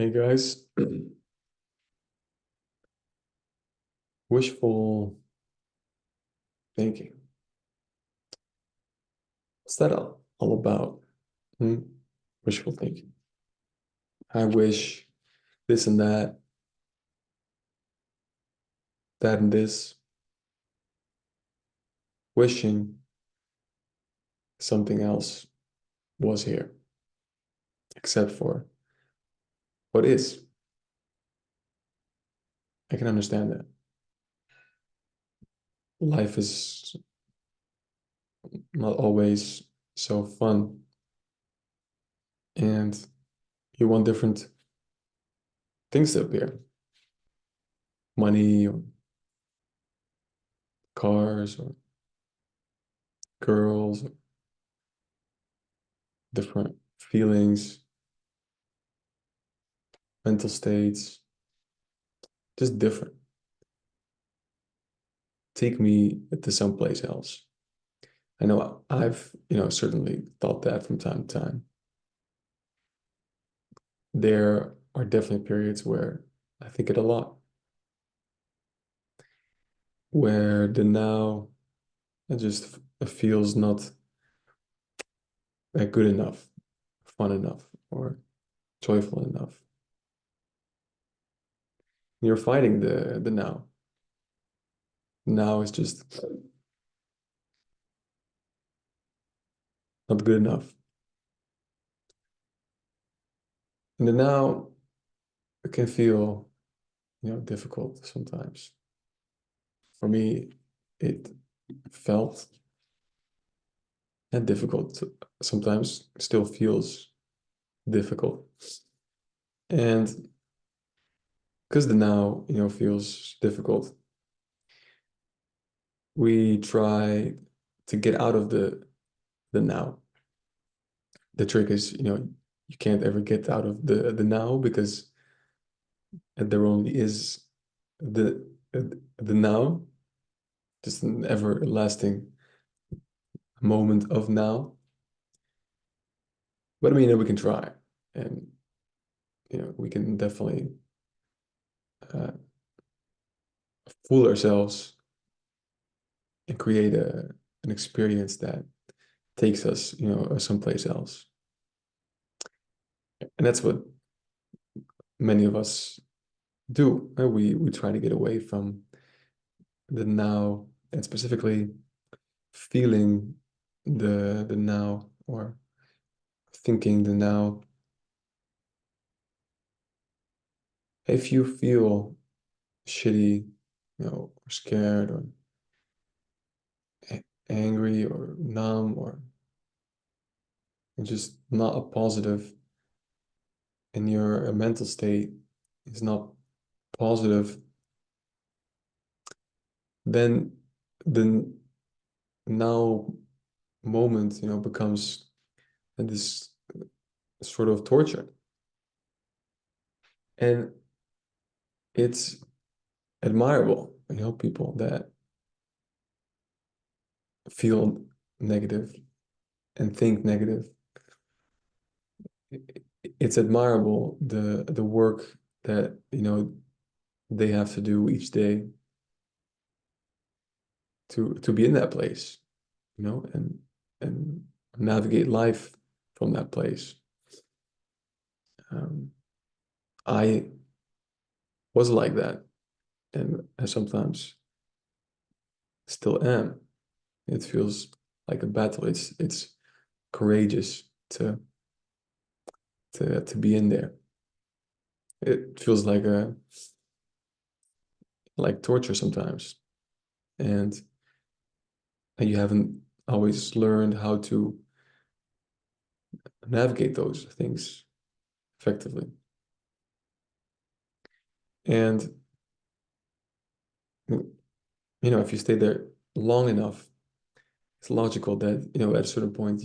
Hey guys, wishful thinking. What's that all about? Hmm? Wishful thinking. I wish this and that, that and this. Wishing something else was here, except for what is. I can understand that. Life is not always so fun, and you want different things to appear. Money, or cars, or girls, or different feelings, mental states, just different. Take me to someplace else. I know I've, certainly thought that from time to time. There are definitely periods where I think it a lot, where the now it just feels not good enough, fun enough, or joyful enough. You're fighting the now. Now is just not good enough. And the now it can feel, difficult sometimes. For me, it felt and difficult sometimes still feels difficult. And because the now, feels difficult, we try to get out of the now. The trick is, you can't ever get out of the now because there only is the now, just an everlasting moment of now. But I mean, we can try, and we can definitely uh, fool ourselves and create an experience that takes us, someplace else. And that's what many of us do. We try to get away from the now and specifically feeling the now or thinking the now. If you feel shitty, or scared or angry or numb or just not a positive and your mental state is not positive, then the now moment, becomes this sort of torture. And it's admirable, people that feel negative and think negative. It's admirable the work that, they have to do each day to be in that place, and navigate life from that place. Um, I was like that, and I sometimes still am. It feels like a battle. It's courageous to be in there. It feels like torture sometimes, and you haven't always learned how to navigate those things effectively. And if you stay there long enough, it's logical that, at a certain point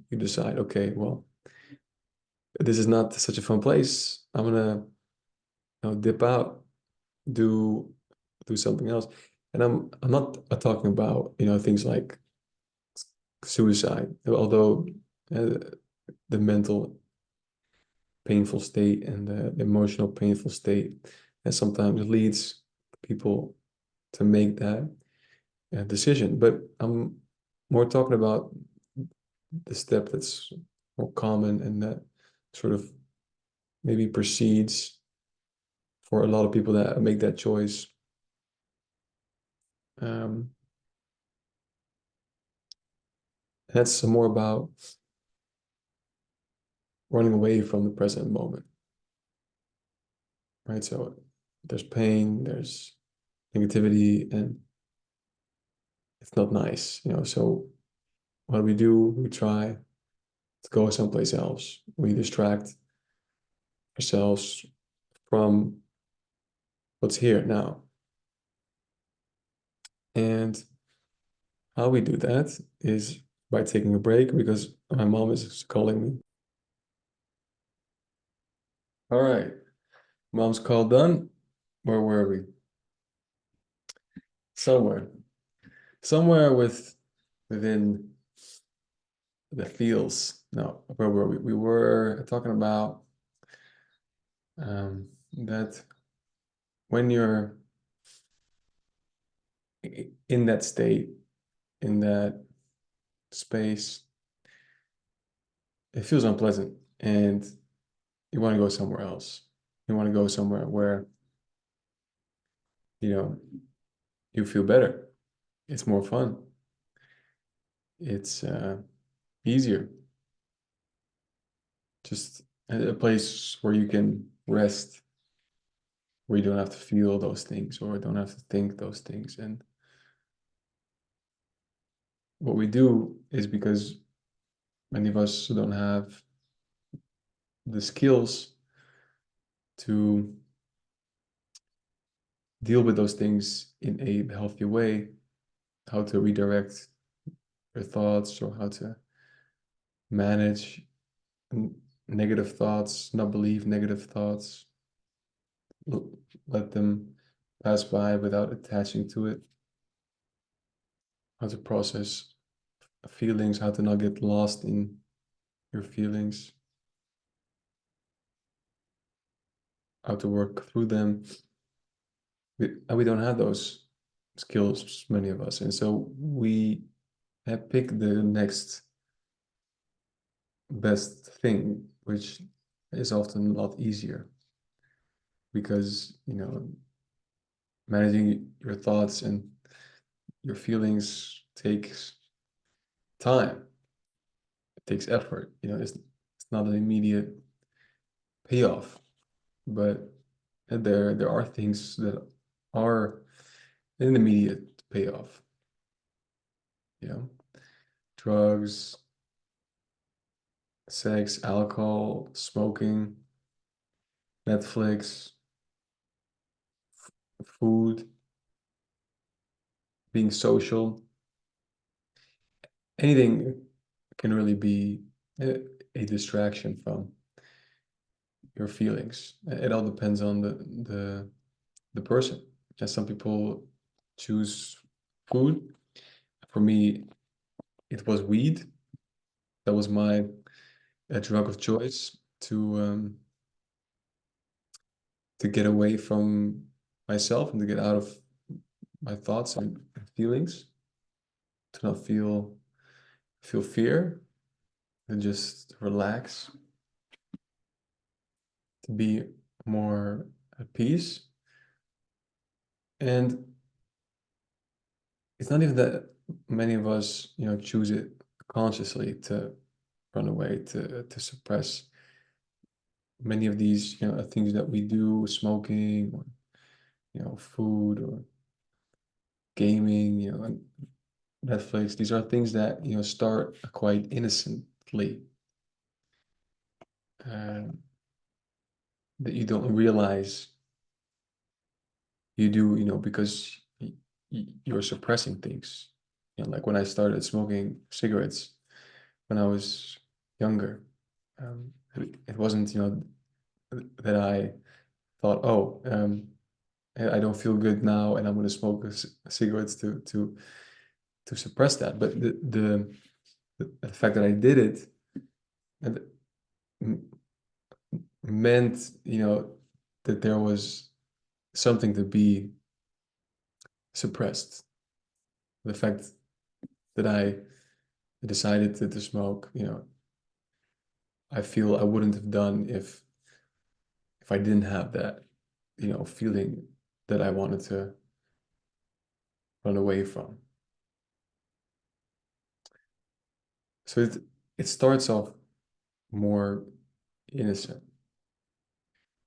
you decide, okay, well, this is not such a fun place. I'm gonna, dip out, do do something else. And I'm not talking about, things like suicide, although uh, the mental painful state and the emotional painful state that sometimes leads people to make that decision. But I'm more talking about the step that's more common and that sort of maybe precedes for a lot of people that make that choice. Um, that's more about running away from the present moment, right? So there's pain, there's negativity, and it's not nice, you know. So what do? We try to go someplace else. We distract ourselves from what's here now. And how we do that is by taking a break because my mom is calling me. All right, mom's call done. Where were we? Somewhere, somewhere within the feels. No, where were we? We were talking about that when you're in that state, in that space, it feels unpleasant and you want to go somewhere else. You want to go somewhere where, you know, you feel better. It's more fun. It's easier. Just a place where you can rest, where you don't have to feel those things or don't have to think those things. And what we do is because many of us don't have the skills to deal with those things in a healthy way, how to redirect your thoughts or how to manage negative thoughts, not believe negative thoughts, let them pass by without attaching to it, how to process feelings, how to not get lost in your feelings, how to work through them. We don't have those skills, many of us. And so we have picked the next best thing, which is often a lot easier because, you know, managing your thoughts and your feelings takes time. It takes effort. You know, it's not an immediate payoff, but there are things that are an immediate payoff. You know, drugs, sex, alcohol, smoking, Netflix, food, being social, anything can really be a distraction from your feelings. It all depends on the person. And some people choose food. For me, it was weed. That was my drug of choice to get away from myself and to get out of my thoughts and feelings, to not feel fear, and just relax, to be more at peace. And it's not even that many of us, you know, choose it consciously to run away, to suppress many of these, you know, things that we do, smoking or, you know, food or gaming, you know, and Netflix. These are things that, you know, start quite innocently, that you don't realize you do, you know, because you're suppressing things. You know, like when I started smoking cigarettes when I was younger, it wasn't, you know, that I thought, oh, I don't feel good now, and I'm going to smoke cigarettes to suppress that. But the fact that I did it, and meant, that there was something to be suppressed. The fact that I decided to smoke, I feel I wouldn't have done if I didn't have that, feeling that I wanted to run away from. So it starts off more innocent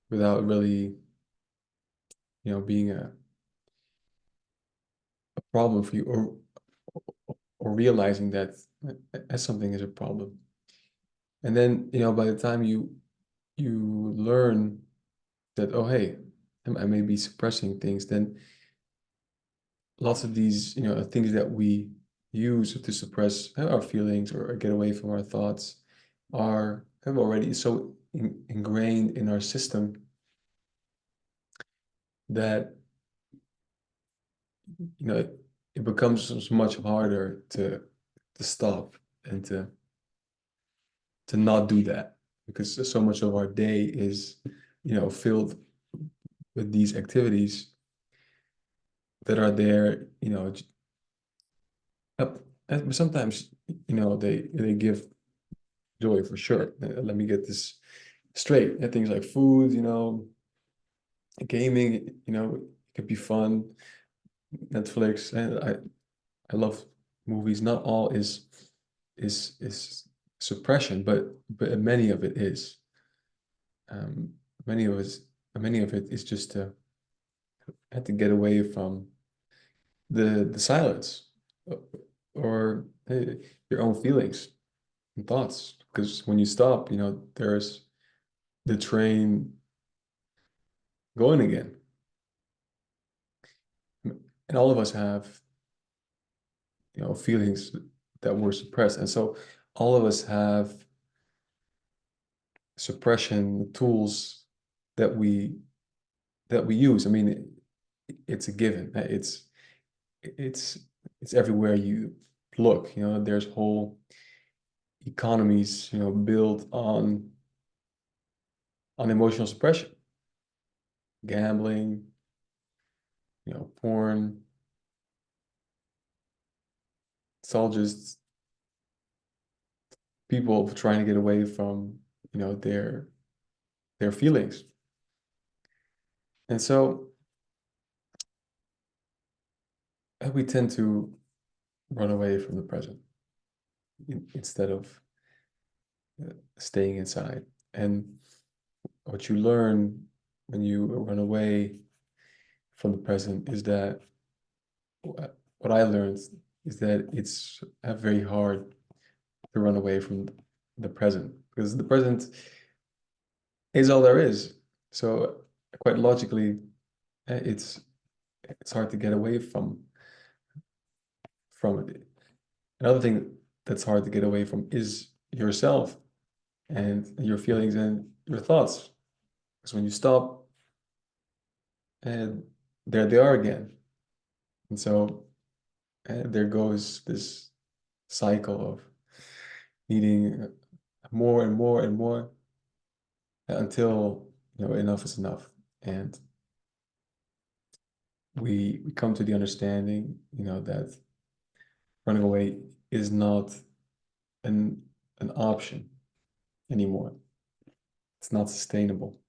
without really, being a problem for you, or realizing that as something is a problem. And then, by the time you learn that, oh, hey, I may be suppressing things, then lots of these, things that we use to suppress our feelings or get away from our thoughts are have already so ingrained in our system that, it becomes much harder to stop and to not do that, because so much of our day is, filled with these activities that are there, and sometimes, they give joy for sure. Let me get this straight. And things like food, gaming, it could be fun. Netflix, and I love movies. Not all is suppression, but many of it is. Um, many of us, many of it is just to have to get away from the silence, uh, or your own feelings and thoughts. Because when you stop, there's the train going again, and all of us have, feelings that were suppressed, and so all of us have suppression tools that we use. I mean, it's a given. It's it's everywhere you look. There's whole economies, built on emotional suppression, gambling, porn. It's all just people trying to get away from, their feelings. And so we tend to run away from the present instead of staying inside. And what you learn when you run away from the present is that what I learned is that it's very hard to run away from the present, because the present is all there is. So quite logically, it's hard to get away from it. Another thing that's hard to get away from is yourself and your feelings and your thoughts. Because when you stop, and there they are again. And so there goes this cycle of needing more and more and more until, enough is enough. And we come to the understanding, that running away is not an option anymore. It's not sustainable.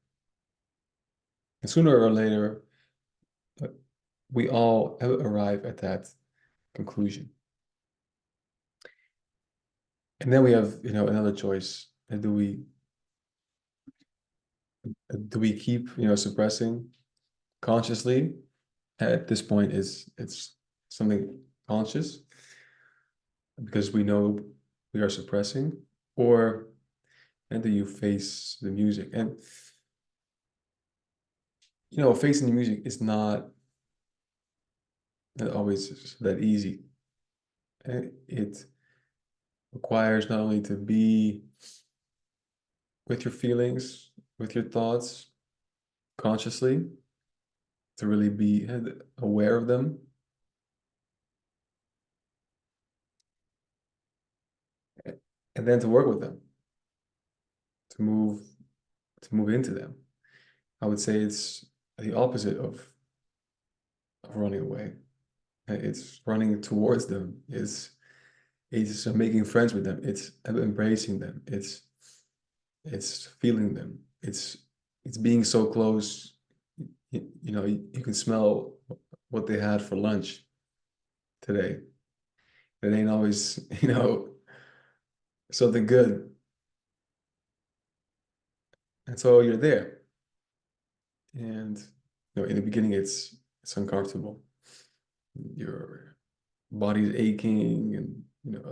And sooner or later, uh, we all arrive at that conclusion. And then we have, another choice. And do we keep, suppressing consciously? At this point, it's something conscious because we know we are suppressing, or and do you face the music? And facing the music is not always that easy. It requires not only to be with your feelings, with your thoughts consciously, to really be aware of them, and then to work with them, to move to move into them. I would say it's the opposite of running away. It's running towards them. It's making friends with them. It's embracing them. It's feeling them. It's being so close. You can smell what they had for lunch today. It ain't always, something good. And so you're there. And in the beginning it's uncomfortable. Your body's aching and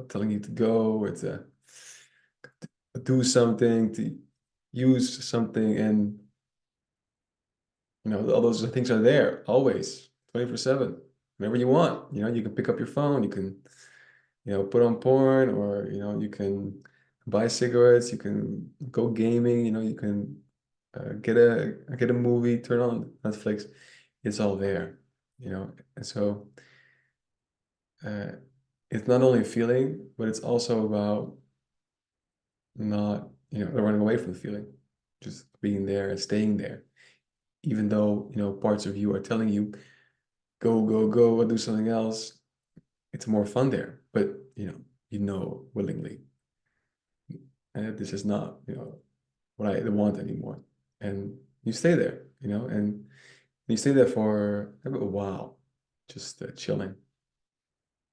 telling you to go or to do something, to use something, and all those things are there always, 24/7. Whenever you want. You can pick up your phone, you can put on porn, or you can buy cigarettes, you can go gaming, you can get a movie, turn on Netflix. It's all there, and so uh, it's not only a feeling, but it's also about not running away from the feeling, just being there and staying there, even though parts of you are telling you go go go or do something else. It's more fun there, but willingly, and this is not what I want anymore. And you stay there, and you stay there for a while, just chilling,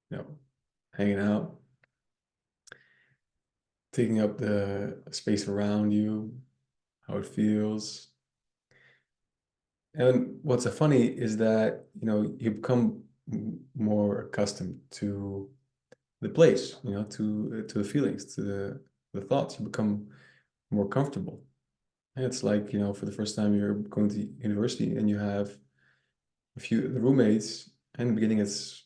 you know, hanging out, taking up the space around you, how it feels. And what's funny is that, you become more accustomed to the place, to the feelings, to the thoughts. You become more comfortable. And it's like, for the first time you're going to university and you have a few roommates. And in the beginning it's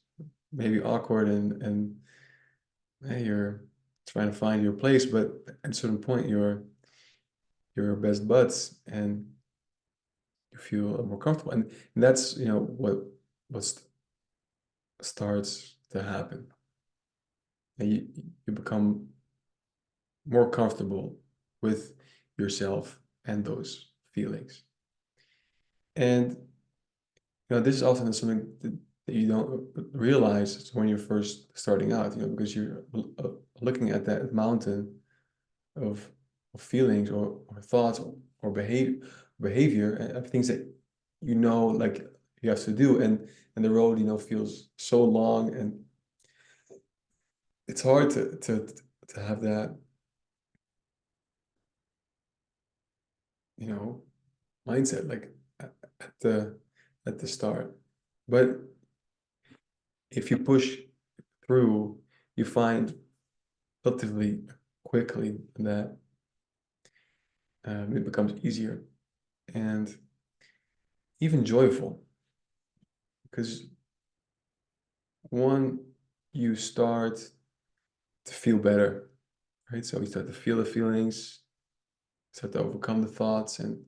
maybe awkward and hey, you're trying to find your place, but at a certain point you're best buds and you feel more comfortable. And that's, what starts to happen. And you become more comfortable with yourself and those feelings. And this is often something that you don't realize when you're first starting out, because you're looking at that mountain of, feelings or thoughts or behavior of things that like you have to do, and the road feels so long, and it's hard to have that mindset like at the start. But if you push through, you find relatively quickly that it becomes easier and even joyful, because one, you start to feel better, right? So you start to feel the feelings, start to overcome the thoughts, and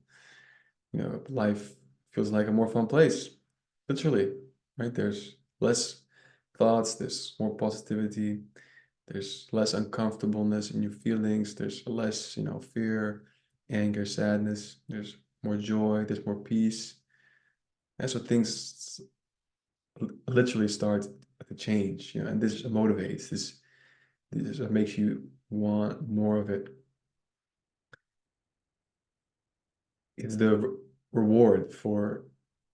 life feels like a more fun place, literally, right? There's less thoughts, there's more positivity, there's less uncomfortableness in your feelings, there's less, fear, anger, sadness, there's more joy, there's more peace. And so things literally start to change, and this motivates, this is what makes you want more of it. It's the reward for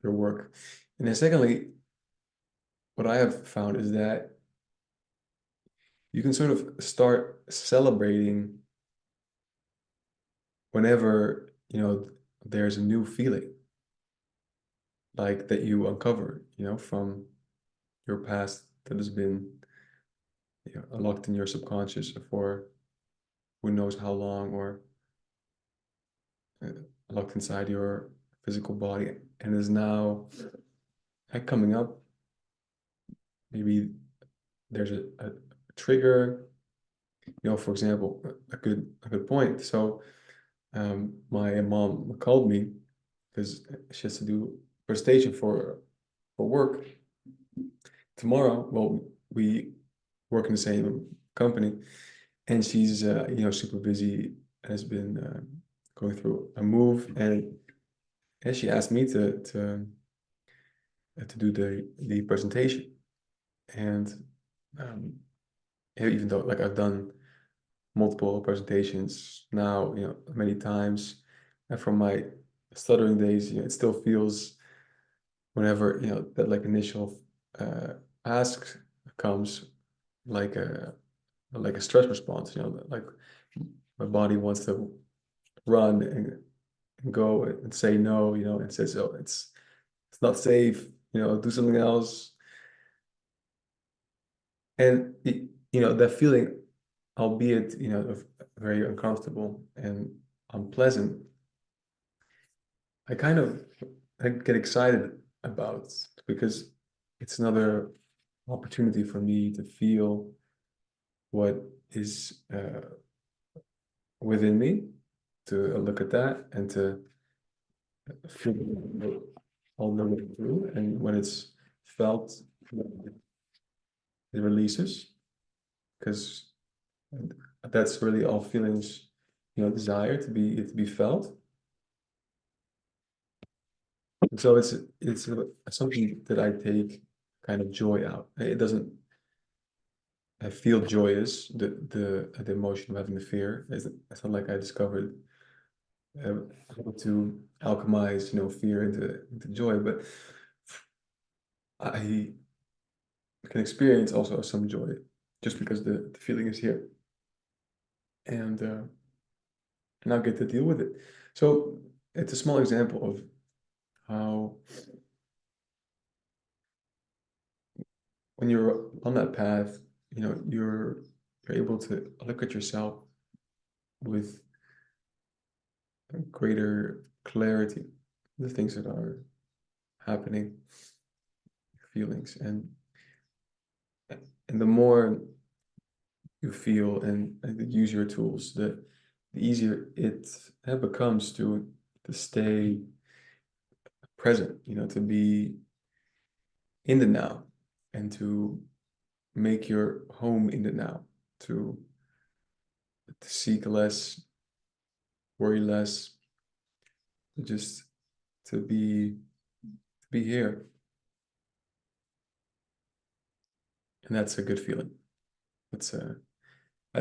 your work. And then secondly, what I have found is that you can sort of start celebrating whenever, there's a new feeling like that you uncover, from your past that has been, locked in your subconscious for who knows how long, or uh, locked inside your physical body, and is now coming up. Maybe there's a trigger, for example, a good point. So my mom called me because she has to do presentation for work tomorrow. Well, we work in the same company, and she's super busy, has been going through a move, and she asked me to do the presentation. And um, even though like I've done multiple presentations now, many times, and from my stuttering days, it still feels whenever that like initial uh, ask comes like a stress response. Like my body wants to run and go and say no, and says, oh, it's not safe, do something else. And that feeling, albeit very uncomfortable and unpleasant, I kind of I get excited about, because it's another opportunity for me to feel what is within me, to look at that and to feel all the way through. And when it's felt, it releases, because that's really all feelings desire to be felt. And so it's something that I take kind of joy out. It doesn't I feel joyous, the emotion of having the fear. It's not like I discovered how to alchemize fear into joy, but I can experience also some joy just because the feeling is here, and and I'll get to deal with it. So it's a small example of how, when you're on that path, you're able to look at yourself with greater clarity, the things that are happening, feelings, and the more you feel and use your tools, the easier it becomes to stay present, to be in the now, and to make your home in the now, to seek less, worry less, just to be here. And that's a good feeling. That's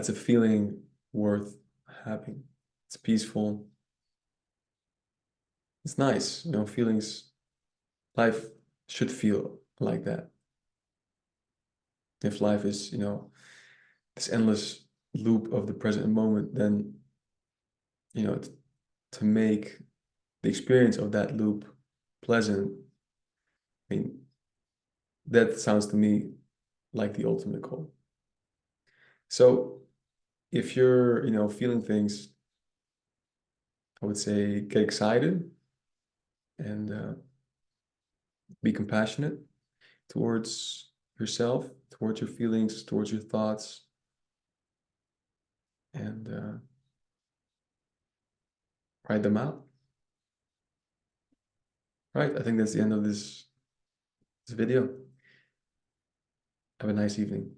a feeling worth having. It's peaceful. It's nice, feelings. Life should feel like that. If life is, this endless loop of the present moment, then, to make the experience of that loop pleasant, I mean, that sounds to me like the ultimate goal. So if you're, feeling things, I would say get excited and be compassionate towards yourself, towards your feelings, towards your thoughts, and write them out. Right, I think that's the end of this video. Have a nice evening.